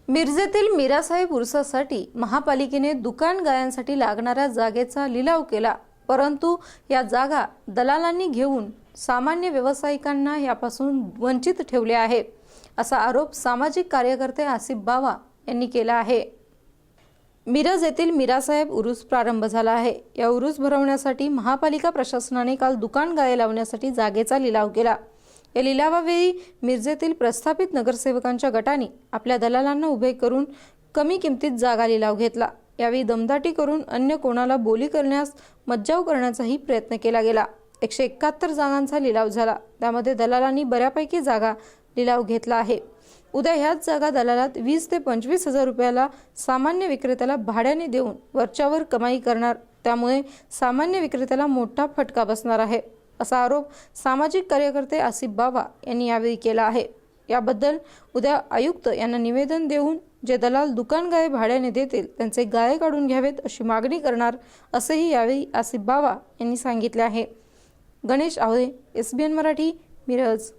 मिरजेतील मीरासाहेब उर्सासाठी महापालिकेने दुकान गायांसाठी लागणाऱ्या जागेचा लिलाव केला, परंतु या जागा दलालांनी घेऊन सामान्य व्यावसायिकांना यापासून वंचित ठेवले आहे, असा आरोप सामाजिक कार्यकर्ते आसिफ बावा यांनी केला आहे। मिरज येथील मीरासाहेब उरूस प्रारंभ झाला आहे। या उरूस भरवण्यासाठी महापालिका प्रशासनाने काल दुकान गाये लावण्यासाठी जागेचा लिलाव केला। या लिलावावेळी मिरजेतील प्रस्थापित नगरसेवकांच्या गटाने आपल्या दलालांना उभे करून कमी किमतीत जागा लिलाव घेतला। यावेळी दमदाटी करून अन्य कोणाला बोली करण्यास मज्जाव करण्याचाही प्रयत्न केला गेला। 171 जागांचा लिलाव झाला, त्यामध्ये दलालांनी बऱ्यापैकी जागा लिलाव घेतला आहे। उद्या ह्याच जागा दलालात 20 ते 25 हजार रुपयाला सामान्य विक्रेत्याला भाड्याने देऊन वरच्यावर कमाई करणार, त्यामुळे सामान्य विक्रेत्याला मोठा फटका बसणार आहे, असा आरोप सामाजिक कार्यकर्ते आसिफ बावा यांनी यावेळी केला आहे। याबद्दल उद्या आयुक्त यांना निवेदन देऊन जे दलाल दुकान गाये भाड्याने देतील त्यांचे गाये काढून घ्यावेत अशी मागणी करणार, असेही यावेळी आसिफ बावा यांनी सांगितले आहे। गणेश आवळे, SBN मराठी, मिरज।